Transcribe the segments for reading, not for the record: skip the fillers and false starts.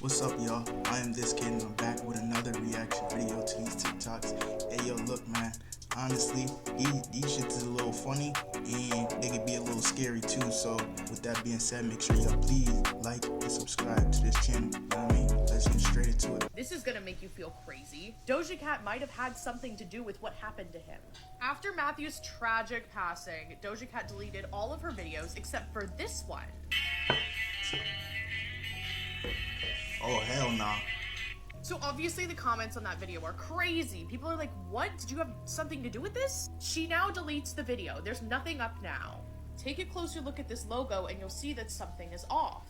What's up, y'all? I am this kid and I'm back with another reaction video to these TikToks. Hey, yo, look, man. Honestly, these shits is a little funny and they can be a little scary too. So, with that being said, make sure y'all please like and subscribe to this channel. You know what I mean? Let's get straight into it. This is gonna make you feel crazy. Doja Cat might have had something to do with what happened to him. After Matthew's tragic passing, Doja Cat deleted all of her videos except for this one. Oh, hell nah. So obviously the comments on that video are crazy. People are like, what? Did you have something to do with this? She now deletes the video. There's nothing up now. Take a closer look at this logo and you'll see that something is off.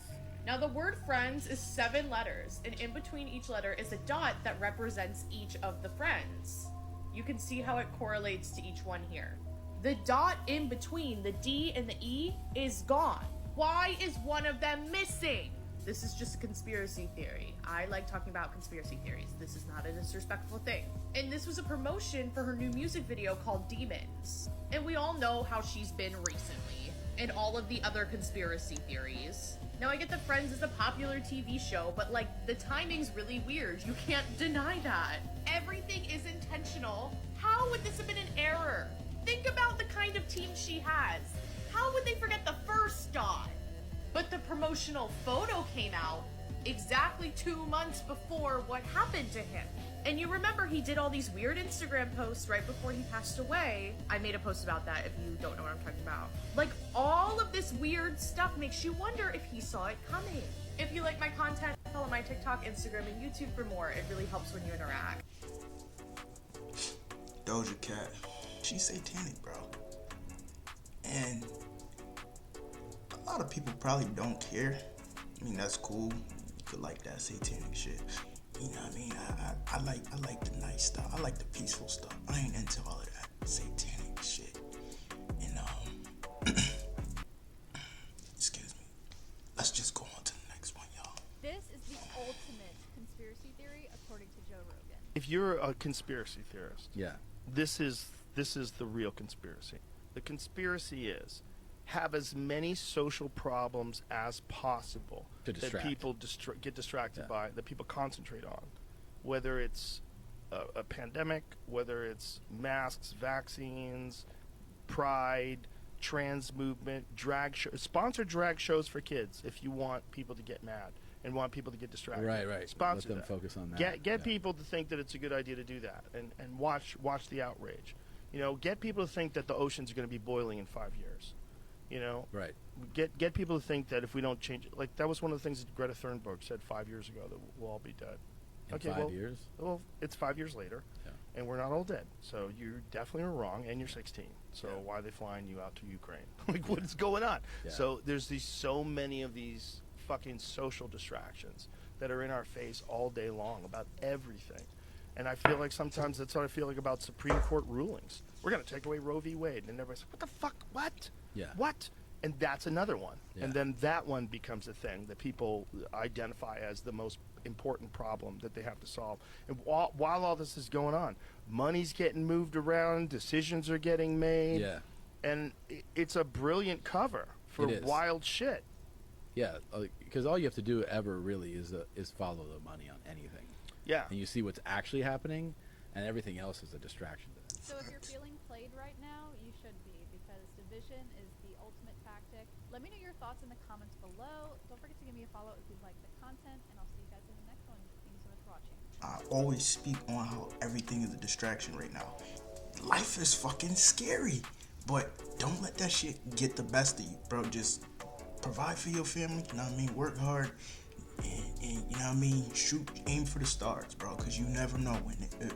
Now the word friends is 7 letters, and in between each letter is a dot that represents each of the friends. You can see how it correlates to each one here. The dot in between the D and the E is gone. Why is one of them missing? This is just a conspiracy theory. I like talking about conspiracy theories. This is not a disrespectful thing. And this was a promotion for her new music video called Demons. And we all know how she's been recently, and all of the other conspiracy theories. Now I get that Friends is a popular TV show, but like, the timing's really weird. You can't deny that. Everything is intentional. How would this have been an error? Think about the kind of team she has. How would they forget the first dot? But the promotional photo came out exactly 2 months before what happened to him. And you remember he did all these weird Instagram posts right before he passed away. I made a post about that if you don't know what I'm talking about. Like, all of this weird stuff makes you wonder if he saw it coming. If you like my content, follow my TikTok, Instagram, and YouTube for more. It really helps when you interact. Doja Cat, she's satanic, bro. And a lot of people probably don't care. I mean, that's cool. You could like that satanic shit. You know what I mean? I like the nice stuff. I like the peaceful stuff. I ain't into all of that satanic shit. And excuse me. Let's just go on to the next one, y'all. This is the ultimate conspiracy theory according to Joe Rogan. If you're a conspiracy theorist, Yeah. this is the real conspiracy. The conspiracy is have as many social problems as possible To that distract. people get distracted Yeah. by, that people concentrate on, whether it's a pandemic, whether it's masks, vaccines, pride, trans movement, sponsor drag shows for kids if you want people to get mad and want people to get distracted. Right. Sponsor Let them that. focus on that. Get Yeah. people to think that it's a good idea to do that, and watch the outrage. You know, get people to think that the oceans are going to be boiling in 5 years. You know, Right. Get people to think that if we don't change it, like that was one of the things that Greta Thunberg said 5 years ago, that we'll all be dead. In 5 years? Well, it's 5 years later, Yeah. and we're not all dead. So you definitely were wrong, and you're 16. So Yeah. why are they flying you out to Ukraine? Like, what is going on? Yeah. So there's so many of these fucking social distractions that are in our face all day long about everything. And I feel like sometimes that's what I feel like about Supreme Court rulings. We're going to take away Roe v. Wade. And everybody's like, what the fuck? What? Yeah. What? And that's another one. Yeah. And then that one becomes a thing that people identify as the most important problem that they have to solve. And while all this is going on, money's getting moved around, decisions are getting made. Yeah. And it's a brilliant cover for It is. wild shit. Yeah, because all you have to do ever really is follow the money on anything. Yeah. And you see what's actually happening, and everything else is a distraction to that. So if you're feeling played right now, you should be, because division is the ultimate tactic. Let me know your thoughts in the comments below. Don't forget to give me a follow if you like the content, and I'll see you guys in the next one. Thank you so much for watching. I always speak on how everything is a distraction right now. Life is fucking scary, but don't let that shit get the best of you, bro. Just provide for your family, you know what I mean? Work hard, and you know what I mean? Aim for the stars, bro, because you never know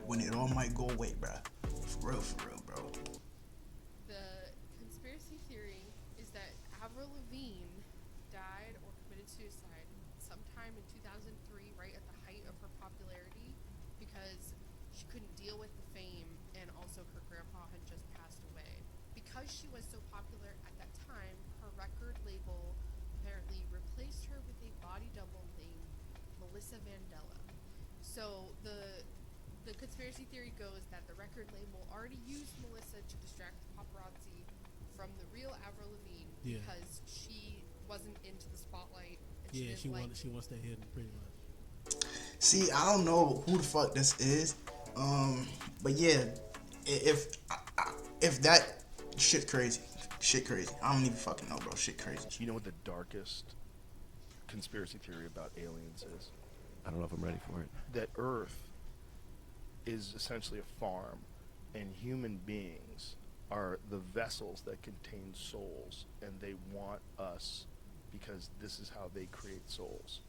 when it all might go away, bro. For real, bro. The conspiracy theory is that Avril Lavigne died or committed suicide sometime in 2003, right at the height of her popularity, because she couldn't deal with the fame, and also her grandpa had just passed away. Because she was so popular at that time, her record label apparently replaced her with a body double named Melissa Vandella. So the conspiracy theory goes that the record label already used Melissa to distract the paparazzi from the real Avril Lavigne, because she wasn't into the spotlight. And Yeah, didn't like, she wants that hidden pretty much. See, I don't know who the fuck this is. But yeah, if that shit crazy. I don't even fucking know, bro. Shit crazy. You know what the darkest conspiracy theory about aliens is? I don't know if I'm ready for it. That Earth is essentially a farm, and human beings are the vessels that contain souls, and they want us because this is how they create souls.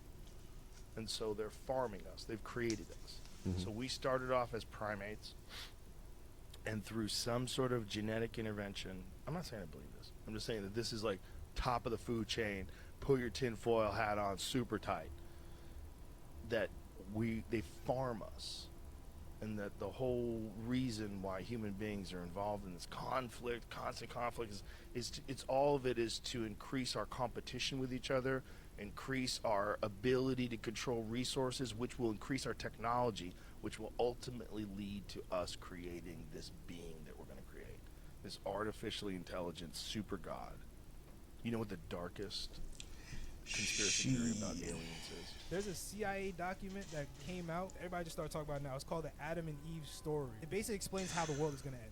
And so they're farming us. They've created us. So we started off as primates, and through some sort of genetic intervention, I'm not saying I believe this. I'm just saying that this is like top of the food chain. Put your tinfoil hat on super tight. That they farm us, and that the whole reason why human beings are involved in this conflict, constant conflict, it's all of it is to increase our competition with each other, increase our ability to control resources, which will increase our technology, which will ultimately lead to us creating this being that we're going to create, this artificially intelligent super god. You know what the darkest conspiracy theory about aliens is? There's a CIA document that came out. Everybody just started talking about it now. It's called the Adam and Eve story. It basically explains how the world is going to end.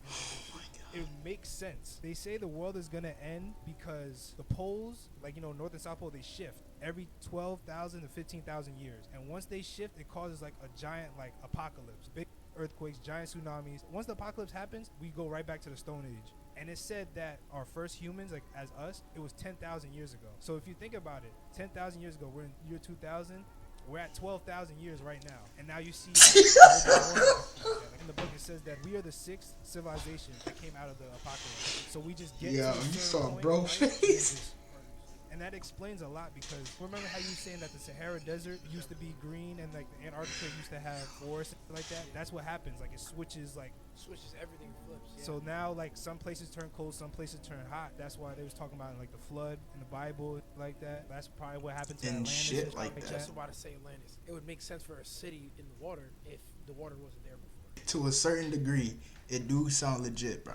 It makes sense. They say the world is going to end because the poles, like, North and South Pole, they shift every 12,000 to 15,000 years. And once they shift, it causes like a giant apocalypse. Big earthquakes, giant tsunamis. Once the apocalypse happens, we go right back to the Stone Age. And it said that our first humans, like as us, it was 10,000 years ago. So if you think about it, 10,000 years ago, we're in year 2000. We're at 12,000 years right now. And now you see in the book it says that we are the sixth civilization that came out of the apocalypse. So we just get Yeah, to a you certain saw point, bro right? face. And that explains a lot, because remember how you were saying that the Sahara Desert used to be green and like the Antarctica used to have forests like that? That's what happens. Like it switches everything, flips. Yeah. So now like some places turn cold, some places turn hot. That's why they was talking about like the flood in the Bible like that. That's probably what happened to And Atlantis shit and stuff like that. Just about to say Atlantis. It would make sense for a city in the water if the water wasn't there before. To a certain degree, it do sound legit, bro.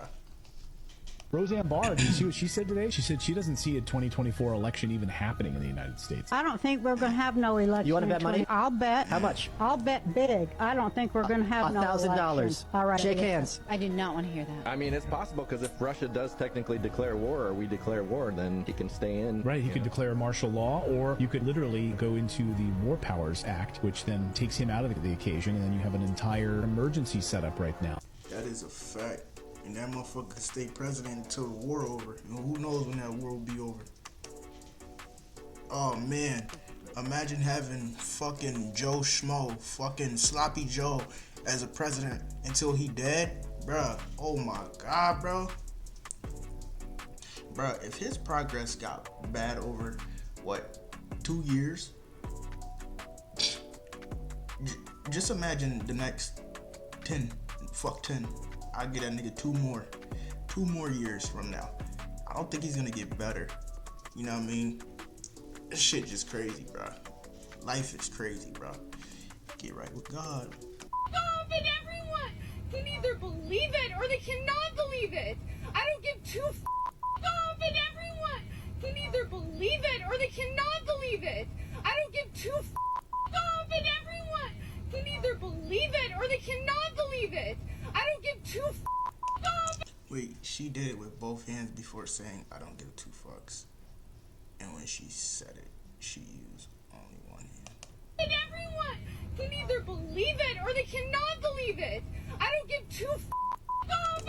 Roseanne Barr, she said today, she said she doesn't see a 2024 election even happening in the United States. I don't think we're going to have no election. You want to bet money? I'll bet. How much? I'll bet big. I don't think we're going to have no election. $1,000. All right. Shake hands. I did not want to hear that. I mean, it's possible, because if Russia does technically declare war, or we declare war, then he can stay in. Right, he could declare martial law, or you could literally go into the War Powers Act, which then takes him out of the occasion, and then you have an entire emergency set up right now. That is a fact. And that motherfucker could stay president until the war over. And who knows when that war will be over. Oh man. Imagine having fucking Joe Schmo, fucking Sloppy Joe as a president until he dead. Bruh. Oh my god, bro. Bruh, if his progress got bad over, 2 years? Just imagine the next 10. Fuck 10. I'll get that nigga two more years from now. I don't think he's gonna get better. You know what I mean? This shit just crazy, bro. Life is crazy, bro. Get right with God. And everyone can either believe it or they cannot believe it. I don't give two and everyone can either believe it or they cannot believe it. I don't give two and everyone can either believe it or they cannot believe it. I don't give two Wait, she did it with both hands before saying, I don't give two fucks. And when she said it, she used only one hand. And everyone can either believe it or they cannot believe it. I don't give two and Oh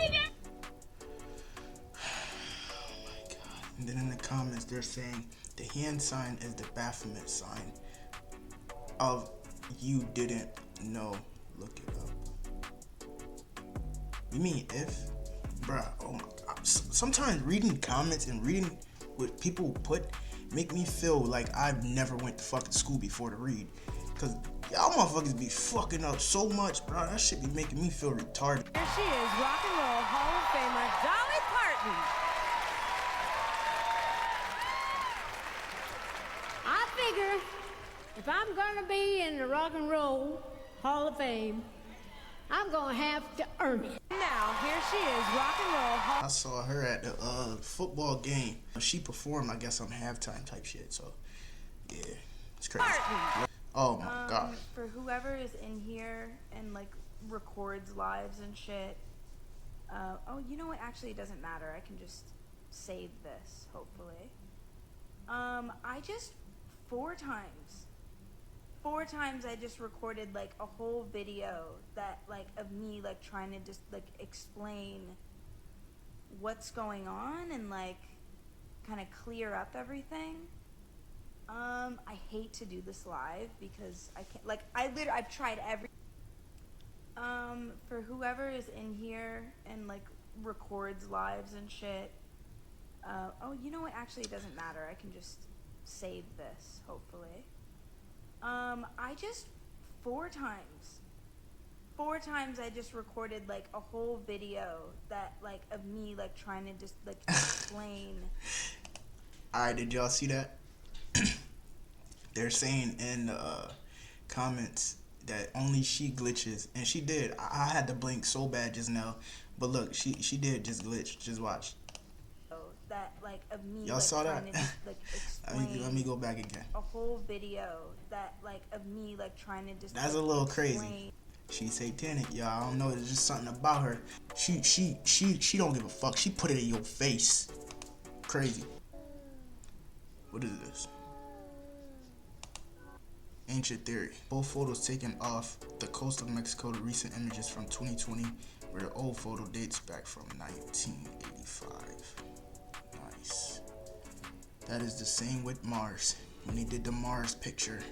my god. And then in the comments, they're saying the hand sign is the Baphomet sign of you didn't know. Look it up. You mean if? Bruh, oh my god. Sometimes reading comments and reading what people put make me feel like I've never went to fucking school before to read. Cause y'all motherfuckers be fucking up so much, bro. That shit be making me feel retarded. Here she is, rock and roll Hall of Famer Dolly Parton. I figure if I'm going to be in the Rock and Roll Hall of Fame, I'm going to have to earn it. Now, here she is, rock and roll Hall. I saw her at the football game. She performed, I guess, on halftime type shit. So, yeah, it's crazy. Oh my god. For For whoever is in here and like records lives and shit. Oh, you know what? Actually, it doesn't matter. I can just save this, hopefully. I just 4 times I just recorded like a whole video that like of me like trying to just like explain what's going on and like kind of clear up everything. I hate to do this live because I can't, like, I've tried every, for whoever is in here and, like, records lives and shit, oh, you know what, actually, it doesn't matter, I can just save this, hopefully. I just, 4 times I just recorded, like, a whole video that, like, of me, like, trying to just, like, explain. Alright, did y'all see that? They're saying in the comments that only she glitches, and she did. I had to blink so bad just now, but look, she did just glitch. Just watch. That like of me. Y'all like, saw that? to just, like, explain let me go back again. A whole video that like of me like trying to just. That's like, a little explain. crazy. She's satanic, y'all. I don't know. There's just something about her. She don't give a fuck. She put it in your face. Crazy. What is this? Ancient theory. Both photos taken off the coast of Mexico. The recent images from 2020, where the old photo dates back from 1985. Nice. That is the same with Mars. When he did the Mars picture,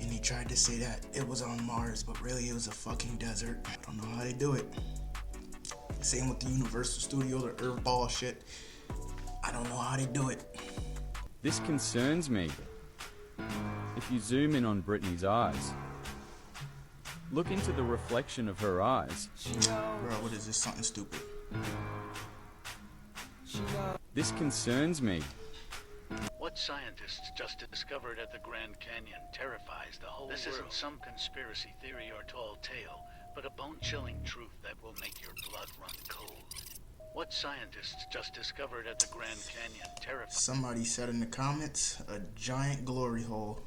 and he tried to say that it was on Mars, but really it was a fucking desert. I don't know how they do it. Same with the Universal Studio, the Earth ball shit. I don't know how they do it. This concerns me. If you zoom in on Brittany's eyes, look into the reflection of her eyes. Bro, what is this? Something stupid. This concerns me. What scientists just discovered at the Grand Canyon terrifies the whole world. This isn't some conspiracy theory or tall tale, but a bone-chilling truth that will make your blood run cold. What scientists just discovered at the Grand Canyon terrifies... Somebody said in the comments, a giant glory hole.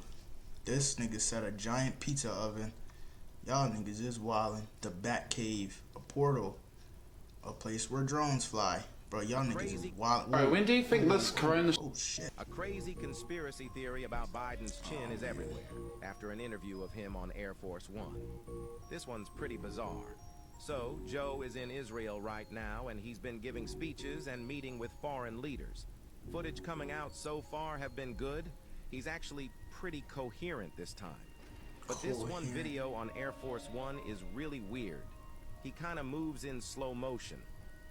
This nigga said a giant pizza oven. Y'all niggas is wildin'. The Bat Cave, a portal, a place where drones fly. Bro, y'all niggas is wild. Alright, when do you think this corona... Oh shit. A crazy conspiracy theory about Biden's chin is everywhere after an interview of him on Air Force One. This one's pretty bizarre. So, Joe is in Israel right now, and he's been giving speeches and meeting with foreign leaders. Footage coming out so far have been good. He's actually pretty coherent this time. But this one video on Air Force One is really weird. He kind of moves in slow motion.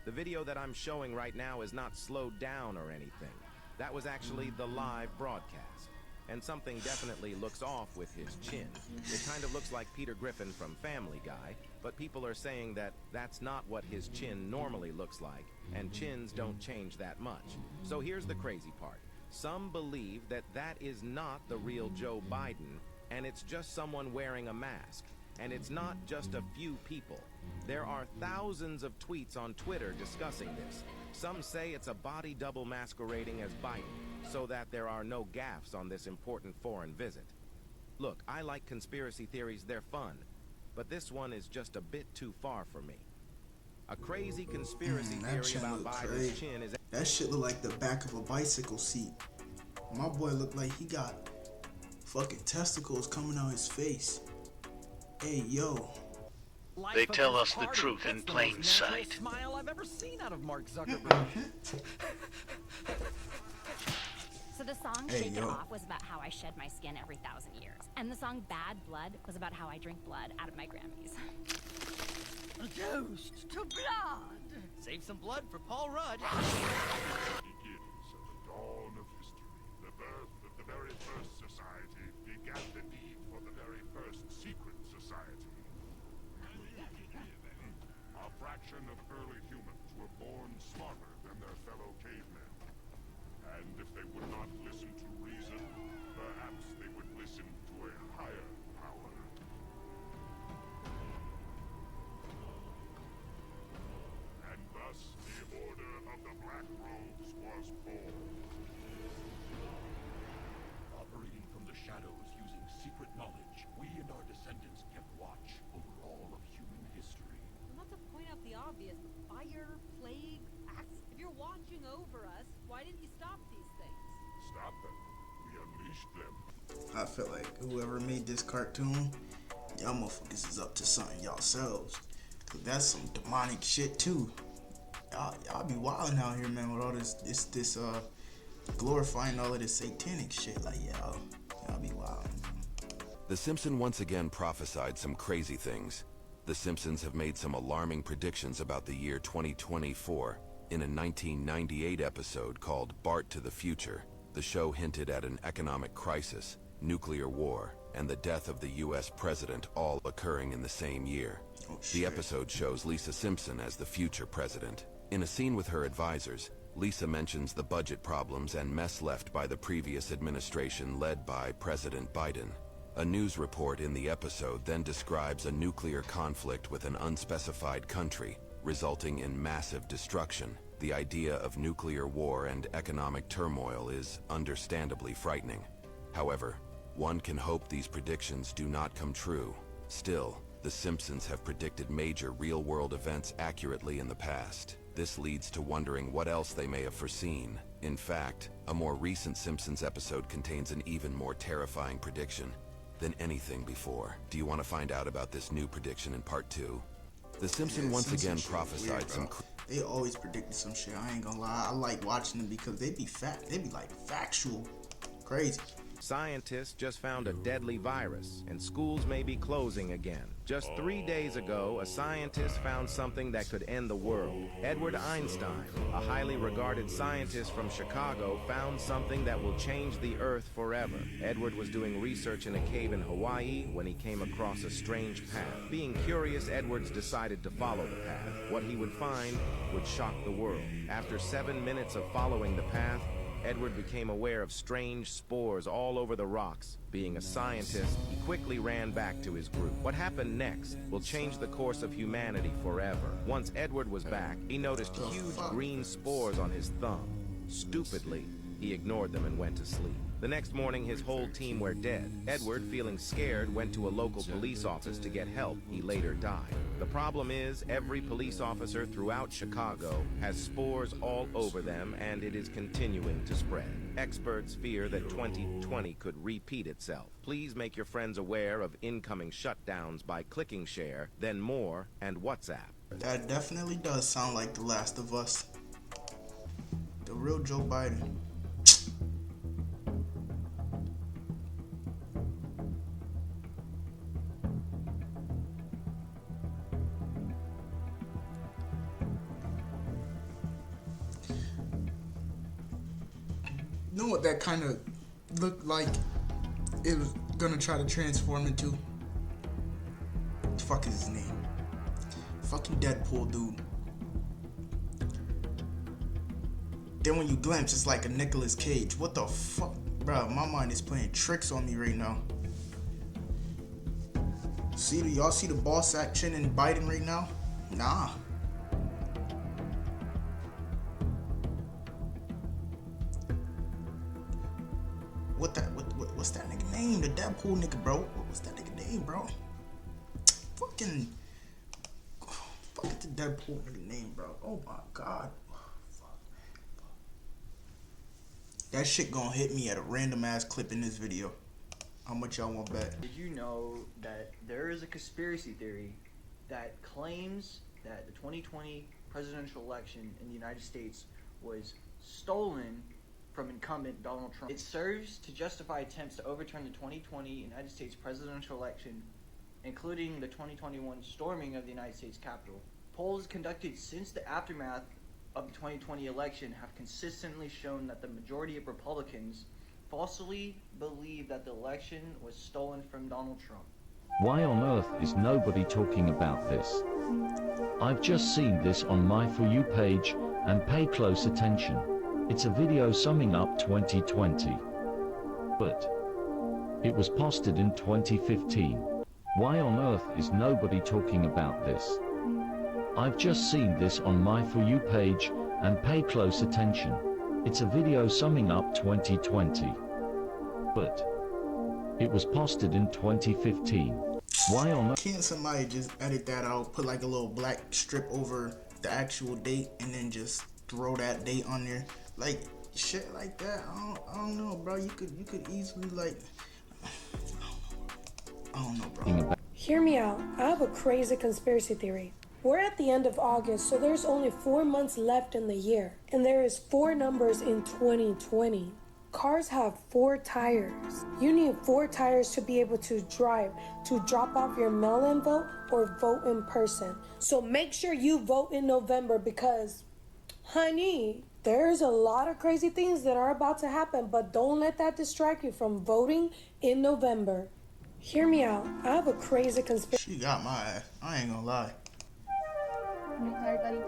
The video that I'm showing right now is not slowed down or anything. That was actually the live broadcast. And something definitely looks off with his chin. It kind of looks like Peter Griffin from Family Guy, but people are saying that that's not what his chin normally looks like, and chins don't change that much. So here's the crazy part. Some believe that that is not the real Joe Biden, and it's just someone wearing a mask. And it's not just a few people. There are thousands of tweets on Twitter discussing this. Some say it's a body double masquerading as Biden, so that there are no gaffes on this important foreign visit. Look, I like conspiracy theories, they're fun, but this one is just a bit too far for me. A crazy conspiracy theory about Biden's chin is... That shit look like the back of a bicycle seat. My boy looked like he got fucking testicles coming out his face. Hey, yo. They tell us the truth in plain sight. Smile I've ever seen out of Mark Zuckerberg. So the song Shake It Off was about how I shed my skin every 1,000 years. And the song Bad Blood was about how I drink blood out of my Grammys. A toast to blood! Save some blood for Paul Rudd. Begins at the dawn of history. The birth of the very first society began the need for the very first secret society. A fraction of early humans were born smarter than their fellow cavemen. And if they would not listen to reason, perhaps they would listen to a higher power. And thus, the Order of the Black Robes whoever made this cartoon, y'all motherfuckers is up to something yourselves. Cause that's some demonic shit too. Y'all be wilding out here, man, with all this glorifying all of this satanic shit. Like, y'all be wilding. The Simpsons once again prophesied some crazy things. The Simpsons have made some alarming predictions about the year 2024. In a 1998 episode called Bart to the Future, the show hinted at an economic crisis, nuclear war, and the death of the US president all occurring in the same year. The episode shows Lisa Simpson as the future president. In a scene with her advisors, Lisa mentions the budget problems and mess left by the previous administration led by President Biden. A news report in the episode then describes a nuclear conflict with an unspecified country, resulting in massive destruction. The idea of nuclear war and economic turmoil is understandably frightening. However, one can hope these predictions do not come true. Still, The Simpsons have predicted major real-world events accurately in the past. This leads to wondering what else they may have foreseen. In fact, a more recent Simpsons episode contains an even more terrifying prediction than anything before. Do you want to find out about this new prediction in part 2? The Simpsons once again prophesied some... They always predicted some shit, I ain't gonna lie. I like watching them because they be like factual. Crazy. Scientists just found a deadly virus, and schools may be closing again. Just 3 days ago, a scientist found something that could end the world. Edward Einstein, a highly regarded scientist from Chicago, found something that will change the Earth forever. Edward was doing research in a cave in Hawaii when he came across a strange path. Being curious, Edwards decided to follow the path. What he would find would shock the world. After 7 minutes of following the path, Edward became aware of strange spores all over the rocks. Being a scientist, he quickly ran back to his group. What happened next will change the course of humanity forever. Once Edward was back, he noticed huge green spores on his thumb. Stupidly, he ignored them and went to sleep. The next morning, his whole team were dead. Edward, feeling scared, went to a local police office to get help. He later died. The problem is, every police officer throughout Chicago has spores all over them, and it is continuing to spread. Experts fear that 2020 could repeat itself. Please make your friends aware of incoming shutdowns by clicking share, then more, and WhatsApp. That definitely does sound like The Last of Us. The real Joe Biden. You know what that kind of looked like it was gonna try to transform into? What the fuck is his name? Fucking Deadpool, dude. Then when you glimpse, it's like a Nicolas Cage. What the fuck? Bro, my mind is playing tricks on me right now. Y'all see the ball sack chin and Biden right now? Nah. What's that nigga name? The Deadpool nigga, bro. What's that nigga name, bro? Fucking the Deadpool nigga name, bro. Oh my god. That shit gonna hit me at a random ass clip in this video. How much y'all want bet? Did you know that there is a conspiracy theory that claims that the 2020 presidential election in the United States was stolen from incumbent Donald Trump? It serves to justify attempts to overturn the 2020 United States presidential election, including the 2021 storming of the United States Capitol. Polls conducted since the aftermath of the 2020 election have consistently shown that the majority of Republicans falsely believe that the election was stolen from Donald Trump. Why on earth is nobody talking about this? I've just seen this on my For You page, and pay close attention. It's a video summing up 2020. But it was posted in 2015. Why on earth is nobody talking about this? I've just seen this on my For You page, and pay close attention. It's a video summing up 2020. But it was posted in 2015. Why on earth? Can't somebody just edit that out, put like a little black strip over the actual date, and then just throw that date on there? Like shit like that. I don't know, bro. You could easily like, I don't know, bro. Hear me out. I have a crazy conspiracy theory. We're at the end of August, so there's only 4 months left in the year. And there is 4 numbers in 2020. Cars have 4 tires. You need 4 tires to be able to drive, to drop off your mail-in vote or vote in person. So make sure you vote in November because, honey, there's a lot of crazy things that are about to happen, but don't let that distract you from voting in November. Hear me out. I have a crazy conspiracy. She got my ass. I ain't gonna lie. Sorry, buddy.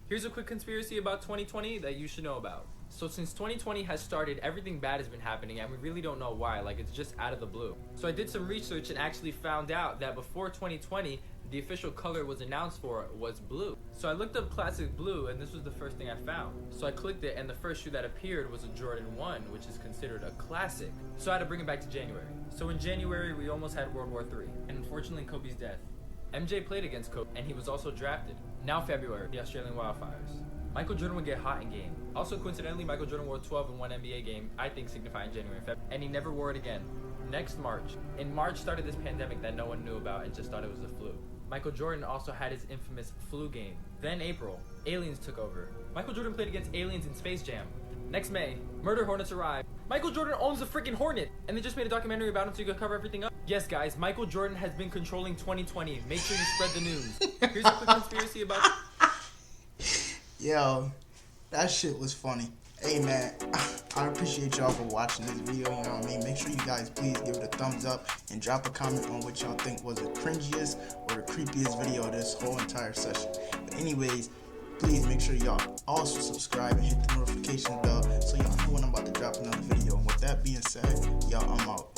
Here's a quick conspiracy about 2020 that you should know about. So since 2020 has started, everything bad has been happening and we really don't know why, like it's just out of the blue. So I did some research and actually found out that before 2020, the official color was announced for was blue. So I looked up classic blue and this was the first thing I found. So I clicked it and the first shoe that appeared was a Jordan 1, which is considered a classic. So I had to bring it back to January. So in January, we almost had World War III, and unfortunately Kobe's death. MJ played against Kobe, and he was also drafted. Now February, the Australian wildfires. Michael Jordan would get hot in game. Also coincidentally, Michael Jordan wore 12 in one NBA game, I think signifying January and February, and he never wore it again. Next March. In March started this pandemic that no one knew about and just thought it was the flu. Michael Jordan also had his infamous flu game. Then April, aliens took over. Michael Jordan played against aliens in Space Jam. Next May, murder hornets arrived. Michael Jordan owns a freaking hornet, and they just made a documentary about him so you could cover everything up. Yes, guys, Michael Jordan has been controlling 2020. Make sure you spread the news. Here's a quick conspiracy about... Yo, that shit was funny. Hey, man, I appreciate y'all for watching this video, you know what I mean? Make sure you guys please give it a thumbs up and drop a comment on what y'all think was the cringiest or the creepiest video of this whole entire session. But anyways, please make sure y'all also subscribe and hit the notification bell so y'all know when I'm about to drop another video. And with that being said, y'all, I'm out.